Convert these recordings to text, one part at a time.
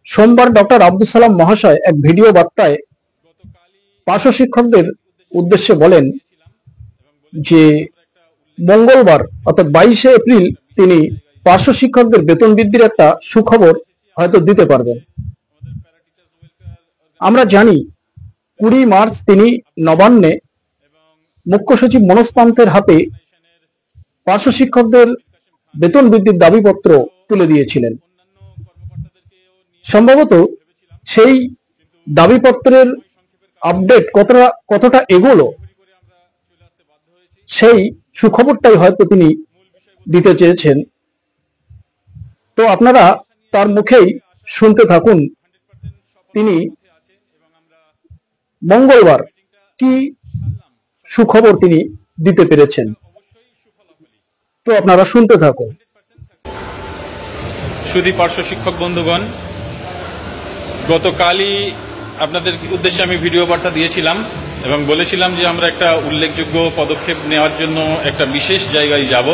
সোমবার ডক্টর আব্দুল সালাম মহাশয় এক ভিডিও বার্তায় পার্শ্ব শিক্ষকদের উদ্দেশ্যে বলেন যে মঙ্গলবার অর্থাৎ 22শে এপ্রিল তিনি পার্শ্ব শিক্ষকদের বেতন বৃদ্ধির একটা সুখবর হয়তো দিতে পারবেন। আমরা জানি 20 মার্চ তিনি নবান্নে মুখ্য সচিব মনোজ পান্থের হাতে পার্শ্ব শিক্ষকদের বেতন বৃদ্ধির দাবিপত্র তুলে দিয়েছিলেন। সম্ভবত সেই দাবিপত্রের আপডেট কতটা এগোলো সেই সুখবরটাই হয়তো তিনি দিতে চেয়েছেন। তো আপনারা তার মুখেই শুনতে থাকুন তিনি মঙ্গলবার কি সুখবর তিনি দিতে পেরেছেন। তো আপনারা শুনতে থাকুন। সুধী পার্শ্ব শিক্ষক বন্ধুগণ, গতকালই আপনাদের উদ্দেশ্যে আমি ভিডিও বার্তা দিয়েছিলাম এবং বলেছিলাম যে আমরা একটা উল্লেখযোগ্য পদক্ষেপ নেওয়ার জন্য একটা বিশেষ জায়গায় যাব।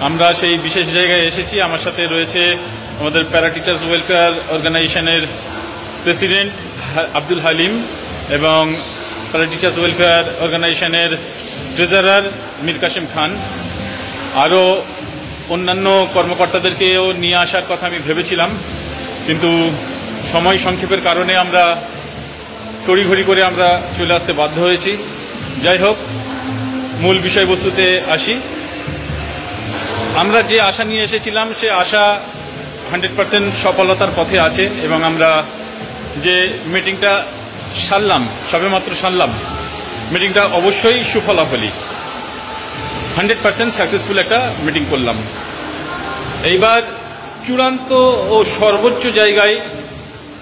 আমরা সেই বিশেষ জায়গায় এসেছি। আমার সাথে রয়েছে আমাদের প্যারা টিচার্স ওয়েলফেয়ার অর্গানাইজেশনের প্রেসিডেন্ট আব্দুল হালিম এবং প্যারা টিচার্স ওয়েলফেয়ার অর্গানাইজেশনের ট্রেজারার মীর কাসেম খান। আরও অন্যান্য কর্মকর্তাদেরকেও নিয়ে আসার কথা আমি ভেবেছিলাম, কিন্তু সময় সংক্ষেপের কারণে আমরা তড়িঘড়ি করে আমরা চলে আসতে বাধ্য হয়েছি। যাই হোক, মূল বিষয়বস্তুতে আসি। আমরা যে আশা নিয়ে এসেছিলাম সে আশা 100% সফলতার পথে আছে এবং আমরা যে মিটিংটা সবেমাত্র সারলাম, মিটিংটা অবশ্যই সুফলাফলী, 100% সাকসেসফুল একটা মিটিং করলাম। এইবার চূড়ান্ত ও সর্বোচ্চ জায়গায়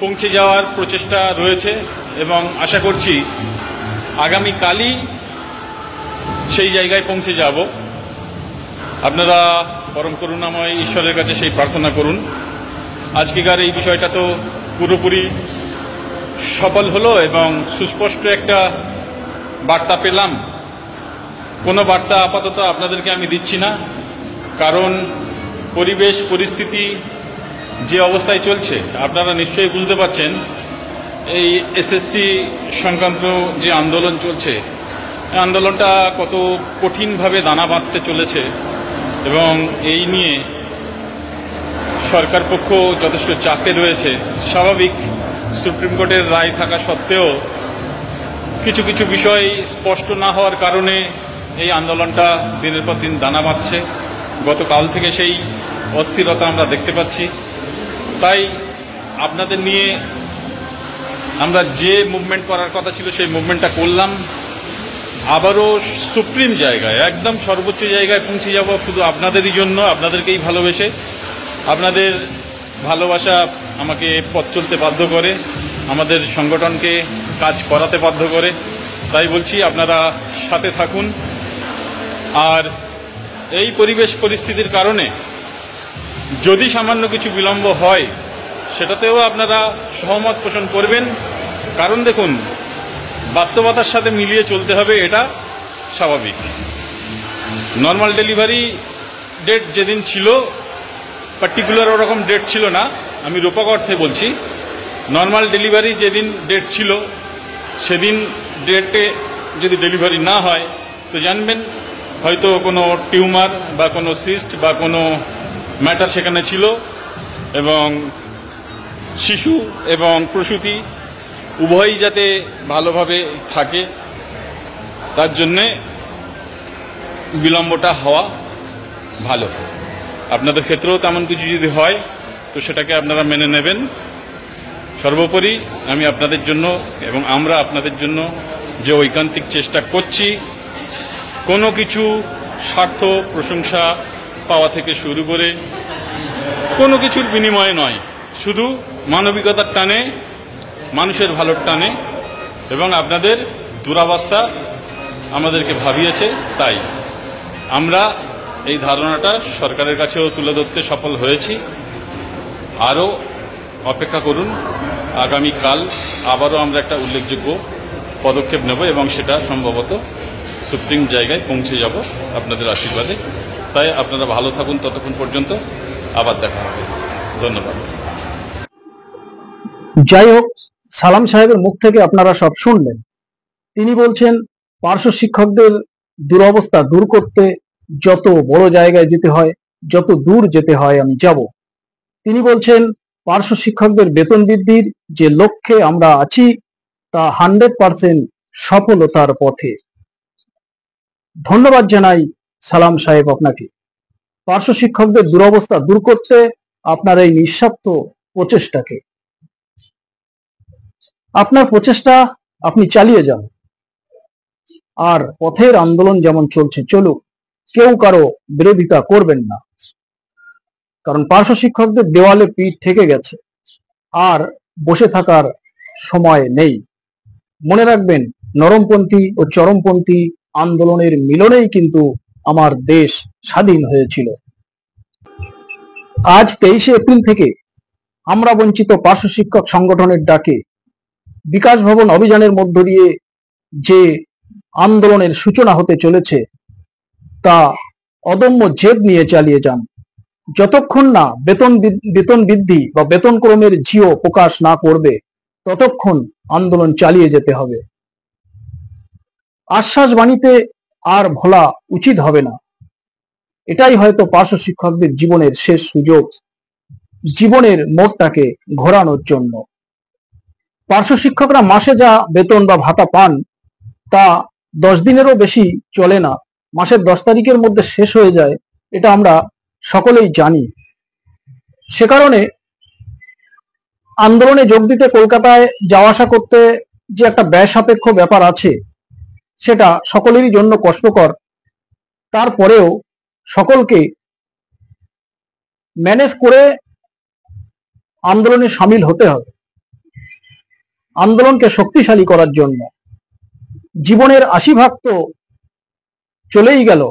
পৌঁছে যাওয়ার প্রচেষ্টা রয়েছে এবং আশা করছি আগামীকালই সেই জায়গায় পৌঁছে যাব। আপনারা পরম করুণাময় ঈশ্বরের কাছে সেই প্রার্থনা করুন। আজকেকার এই বিষয়টা তো পুরোপুরি সফল হলো এবং সুস্পষ্ট একটা বার্তা পেলাম। কোনো বার্তা আপাতত আপনাদেরকে আমি দিচ্ছি না, কারণ পরিবেশ পরিস্থিতি যে অবস্থায় চলছে আপনারা নিশ্চয়ই বুঝতে পারছেন। এই এসএসসি সংক্রান্ত যে আন্দোলন চলছে, এই আন্দোলনটা কত কঠিনভাবে দানা বাঁধতে চলেছে এবং এই নিয়ে সরকার পক্ষ যথেষ্ট চাপে রয়েছে। স্বাভাবিক, সুপ্রিম কোর্টের রায় থাকা সত্ত্বেও কিছু কিছু বিষয় স্পষ্ট না হওয়ার কারণে এই আন্দোলনটা দিনের পর দিন দানা বাঁধছে। গতকাল থেকে সেই অস্থিরতা আমরা দেখতে পাচ্ছি। তাই আপনাদের নিয়ে আমরা যে মুভমেন্ট করার কথা ছিল সেই মুভমেন্টটা করলাম। আবারও সুপ্রিম জায়গায়, একদম সর্বোচ্চ জায়গায় পৌঁছে যাব শুধু আপনাদেরই জন্য, আপনাদেরকেই ভালোবেসে। আপনাদের ভালোবাসা আমাকে পথ চলতে বাধ্য করে, আমাদের সংগঠনকে কাজ করাতে বাধ্য করে। তাই বলছি আপনারা সাথে থাকুন। আর এই পরিবেশ পরিস্থিতির কারণে যদি সামান্য কিছু বিলম্ব হয় সেটাতেও আপনারা সহমত পোষণ করবেন, কারণ দেখুন বাস্তবতার সাথে মিলিয়ে চলতে হবে, এটা স্বাভাবিক। নর্মাল ডেলিভারি ডেট যেদিন ছিল, পার্টিকুলার ওরকম ডেট ছিল না, আমি রূপক অর্থে বলছি। নর্মাল ডেলিভারি যেদিন ডেট ছিল সেদিন ডেটে যদি ডেলিভারি না হয় তো জানবেন হয়তো কোনো টিউমার বা কোনো সিস্ট বা কোনো ম্যাটার সেখানে ছিল এবং শিশু এবং প্রসূতি উভয়ই যাতে ভালোভাবে থাকে তার জন্যে বিলম্বটা হওয়া ভালো। আপনাদের ক্ষেত্রেও তেমন কিছু যদি হয় তো সেটাকে আপনারা মেনে নেবেন। সর্বোপরি আমি আপনাদের জন্য এবং আমরা আপনাদের জন্য যে ঐকান্তিক চেষ্টা করছি, কোনো কিছু স্বার্থ প্রশংসা পাওয়া থেকে শুরু করে কোনো কিছুর বিনিময়ে নয়, শুধু মানবিকতার টানে, মানুষের ভালোর টানে এবং আপনাদের দুরাবস্থা আমাদেরকে ভাবিয়েছে। তাই আমরা এই ধারণাটা সরকারের কাছেও তুলে ধরতে সফল হয়েছি। আরও অপেক্ষা করুন, আগামীকাল আবারও আমরা একটা উল্লেখযোগ্য পদক্ষেপ নেব এবং সেটা সম্ভবত সুপ্রিম জায়গায় পৌঁছে যাব আপনাদের আশীর্বাদে। তাই আপনারা ভালো থাকুন, ততক্ষণ পর্যন্ত আবার দেখা হবে। ধন্যবাদ। যাই হোক, সালাম সাহেবের মুখ থেকে আপনারা সব শুনলেন। তিনি বলছেন পার্শ্ব শিক্ষকদের দুরবস্থা দূর করতে যত বড় জায়গায় যেতে হয়, যত দূর যেতে হয় আমি যাব। তিনি বলছেন পার্শ্ব শিক্ষকদের বেতন বৃদ্ধির যে লক্ষ্যে আমরা আছি তা 100% সফলতার পথে। ধন্যবাদ জানাই সালাম সাহেব আপনাকে। পার্শ্ব শিক্ষকদের দুরবস্থা দূর করতে আপনার এই নিঃস্বার্থ প্রচেষ্টাকে, আপনার প্রচেষ্টা আপনি চালিয়ে যান। আর পথের আন্দোলন যেমন চলছে চলুক, কেউ কারো বিরোধিতা করবেন না, কারণ পার্শ্ব শিক্ষকদের দেওয়ালে পিঠ ঠেকে গেছে, আর বসে থাকার সময় নেই। মনে রাখবেন, নরমপন্থী ও চরমপন্থী আন্দোলনের মিলনেই কিন্তু আমার দেশ স্বাধীন হয়েছিল। আজ 23শে এপ্রিল থেকে আমরা বঞ্চিত পার্শ্ব শিক্ষক সংগঠনের ডাকে বিকাশ ভবন অভিযানের মধ্য দিয়ে যে আন্দোলনের সূচনা হতে চলেছে তা অদম্য জেদ নিয়ে চালিয়ে যান। যতক্ষণ না বেতন বৃদ্ধি বা বেতন ক্রমের জিও প্রকাশ না করবে, ততক্ষণ আন্দোলন চালিয়ে যেতে হবে। আশ্বাস বাণীতে আর ভোলা উচিত হবে না। এটাই হয়তো পার্শ্ব শিক্ষকদের জীবনের শেষ সুযোগ, জীবনের মোড়টাকে ঘোরানোর জন্য। পার্শ্ব শিক্ষকরা মাসে যা বেতন বা ভাতা পান তা 10 দিনেরও বেশি চলে না, মাসের 10 তারিখের মধ্যে শেষ হয়ে যায়, এটা আমরা সকলেই জানি। সে কারণে আন্দোলনে যোগ দিতে কলকাতায় যাওয়া আসা করতে যে একটা ব্যয় সাপেক্ষ ব্যাপার আছে, সেটা সকলেরই জন্য কষ্টকর। তারপরেও সকলকে ম্যানেজ করে আন্দোলনে সামিল হতে হবে, আন্দোলনকে শক্তিশালী করার জন্য। জীবনের 80% তো চলেই গেল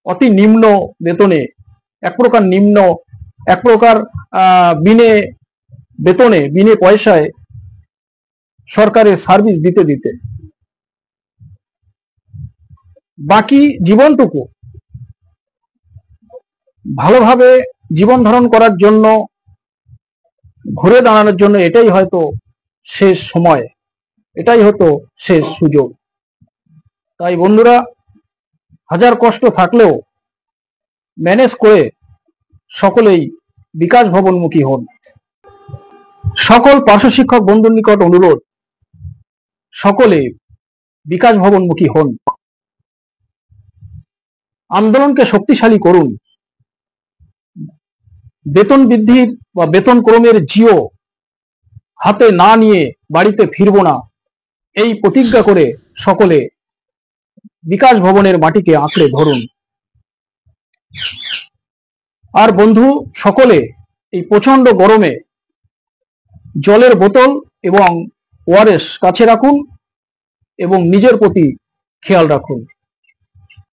অতি নিম্ন বেতনে, এক প্রকার বিনে বেতনে, বিনে পয়সায় সরকারের সার্ভিস দিতে দিতে। বাকি জীবনটুকু ভালোভাবে জীবন ধারণ করার জন্য, ঘুরে দাঁড়ানোর জন্য এটাই হয়তো শেষ সময়, এটাই হয়তো শেষ সুযোগ। তাই বন্ধুরা, হাজার কষ্ট থাকলেও ম্যানেজ করে সকলেই বিকাশ ভবনমুখী হন। সকল পার্শ্ব শিক্ষক বন্ধুর নিকট অনুরোধ, সকলে বিকাশ ভবনমুখী হন, আন্দোলনকে শক্তিশালী করুন। বেতন বৃদ্ধির বা বেতন ক্রমের জিও হাতে না নিয়ে বাড়িতে ফিরবো না, এই প্রতিজ্ঞা করে সকলে বিকাশ ভবনের মাটিকে আঁকড়ে ধরুন। আর বন্ধু সকলে এই প্রচন্ড গরমে জলের বোতল এবং ওআরএস কাছে রাখুন এবং নিজের প্রতি খেয়াল রাখুন।